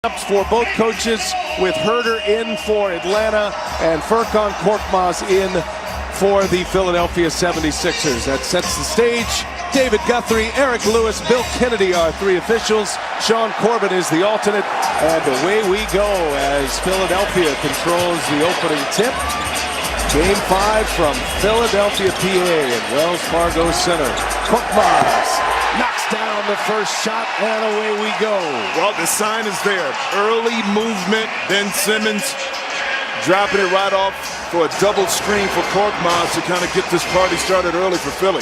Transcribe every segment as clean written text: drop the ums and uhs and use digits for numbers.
For both coaches, with Herder in for Atlanta and Furkan Korkmaz in for the Philadelphia 76ers. That sets the stage. David Guthrie, Eric Lewis, Bill Kennedy are three officials. Sean Corbin is the alternate. And away we go as Philadelphia controls the opening tip. Game 5 from Philadelphia, PA in Wells Fargo Center. Korkmaz knocks down the first shot, and away we go. Well, the sign is there. Early movement. Ben Simmons dropping it right off for a double screen for Korkmaz to kind of get this party started early for Philly.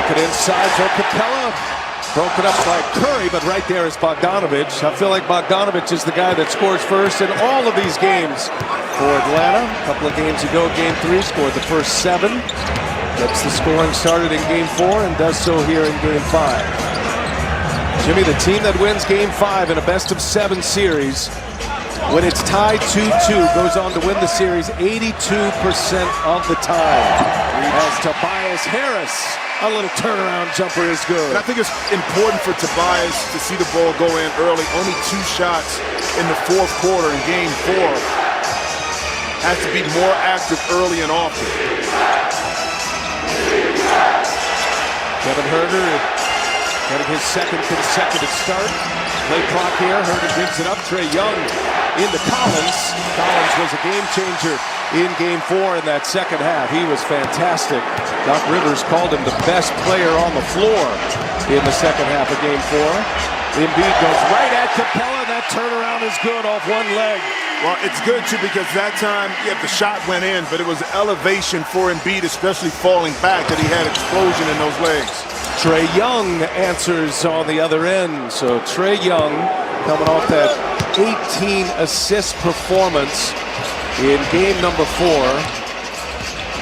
Looking inside for Capella. Broken up by Curry, but right there is Bogdanovich. I feel like Bogdanovich is the guy that scores first in all of these games for Atlanta. A couple of games ago, Game 3, scored the first 7. Gets the scoring started in Game 4 and does so here in Game 5. Jimmy, the team that wins Game 5 in a best-of-7 series, when it's tied 2-2, goes on to win the series 82% of the time. As Tobias Harris, a little turnaround jumper is good. And I think it's important for Tobias to see the ball go in early. Only 2 shots in the fourth quarter in Game 4. Has to be more active early and often. Kevin Herder getting his second consecutive start. Play clock here. Herder brings it up. Trae Young into Collins. Collins was a game changer in Game 4 in that second half. He was fantastic. Doc Rivers called him the best player on the floor in the second half of Game 4. Embiid goes right at Capella. That turnaround is good off one leg. Well, it's good, too, because that time, yeah, the shot went in, but it was elevation for Embiid, especially falling back, that he had explosion in those legs. Trae Young answers on the other end. So Trae Young coming off that 18-assist performance in game number 4.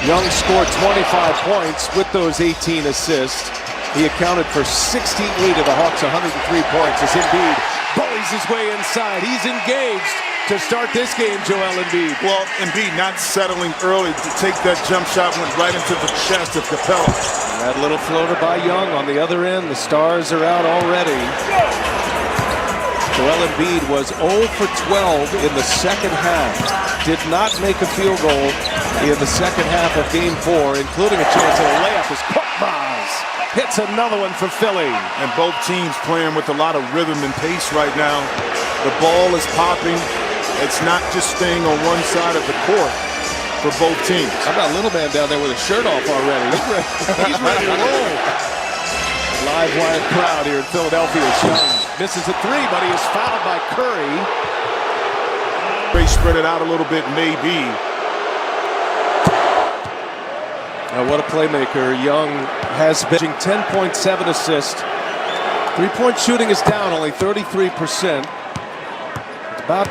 Young scored 25 points with those 18 assists. He accounted for 68 of the Hawks' 103 points as Embiid bullies his way inside. He's engaged to start this game, Joel Embiid. Well, Embiid not settling early to take that jump shot, went right into the chest of Capella. And that little floater by Young on the other end. The stars are out already. Joel Embiid was 0 for 12 in the second half. Did not make a field goal in the second half of Game 4, including a chance at a layup as Korkmaz hits another one for Philly. And both teams playing with a lot of rhythm and pace right now. The ball is popping. It's not just staying on one side of the court for both teams. How about little man down there with his shirt off already? He's ready to roll. Live wire crowd here in Philadelphia. Young misses a 3, but he is fouled by Curry. They spread it out a little bit, maybe. Now what a playmaker. Young has been 10.7 assists. 3-point shooting is down, only 33%. About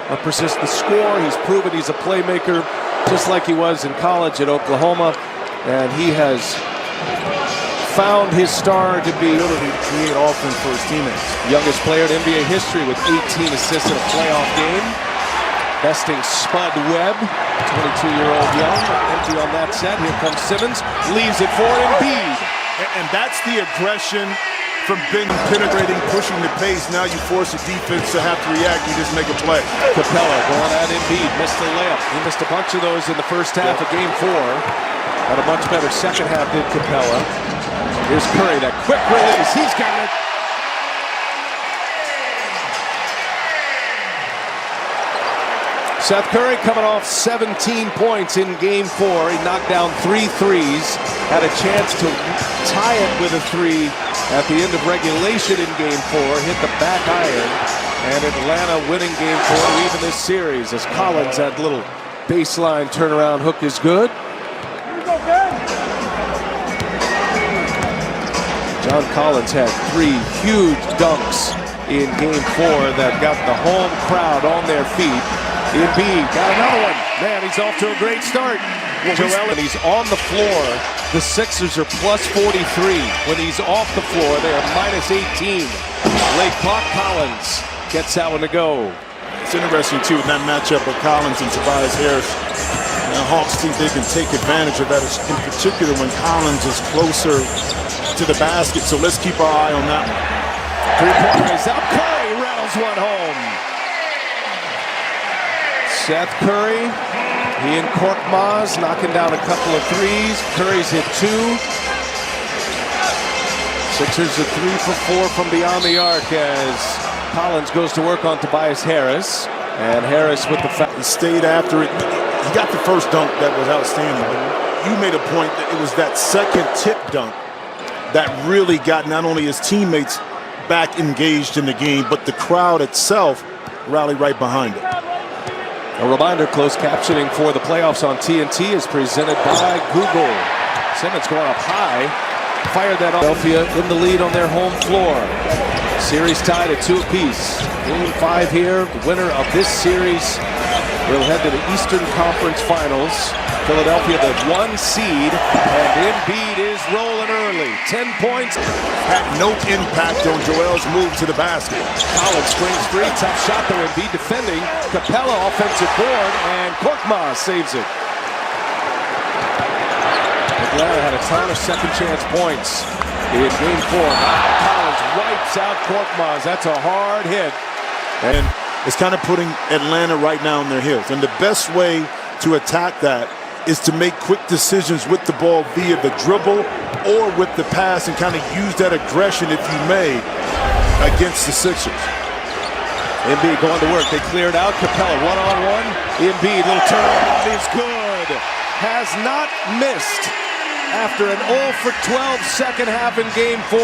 a persistent score. He's proven he's a playmaker just like he was in college at Oklahoma. And he has found his star to be ability to create offense for his teammates. Youngest player in NBA history with 18 assists in a playoff game. Besting Spud Webb, 22-year-old Young. Empty on that set. Here comes Simmons. Leaves it for Embiid. And that's the aggression from Ben penetrating, pushing the pace. Now you force the defense to have to react. You just make a play. Capella going at Embiid. Missed the layup. He missed a bunch of those in the first half of Game 4. Had a much better second half did Capella. Here's Curry, that quick release. He's got it. Seth Curry coming off 17 points in Game 4. He knocked down 3 threes. Had a chance to tie it with a 3 at the end of regulation in Game 4. Hit the back iron. And Atlanta winning Game 4 to even this series as Collins, that little baseline turnaround hook is good. John Collins had 3 huge dunks in Game 4 that got the home crowd on their feet. Embiid got another one. Man, he's off to a great start. Joel, and he's on the floor. The Sixers are plus 43. When he's off the floor, they are minus 18. Late clock, Collins gets that one to go. It's interesting, too, in that matchup of Collins and Tobias Harris. The Hawks think they can take advantage of that, in particular when Collins is closer to the basket. So let's keep our eye on that one. 3-pointers up. Curry rattles drills one home. Seth Curry, he and Korkmaz knocking down a couple of threes. Curry's hit 2. Sixers are 3 for 4 from beyond the arc as Collins goes to work on Tobias Harris. And Harris with the foul. He stayed after it. He got the first dunk that was outstanding. But you made a point that it was that second tip dunk that really got not only his teammates back engaged in the game, but the crowd itself rallied right behind it. A reminder, closed captioning for the playoffs on TNT is presented by Google. Simmons going up high. Fired that off. Philadelphia in the lead on their home floor. Series tied at 2 apiece. Game 5 here. The winner of this series will head to the Eastern Conference Finals. Philadelphia, the 1 seed, and Embiid is rolling early. 10 points. Had no impact on Joel's move to the basket. Collins springs free. Tough shot there. Embiid defending. Capella offensive board, and Korkmaz saves it. Atlanta had a ton of second chance points in game 4. Collins wipes out Korkmaz. That's a hard hit. And it's kind of putting Atlanta right now on their heels. And the best way to attack that is to make quick decisions with the ball via the dribble or with the pass and kind of use that aggression, if you may, against the Sixers. Embiid going to work. They cleared out. Capella one-on-one. Embiid, little turnaround is good. Has not missed after an 0 for 12 second half in game 4.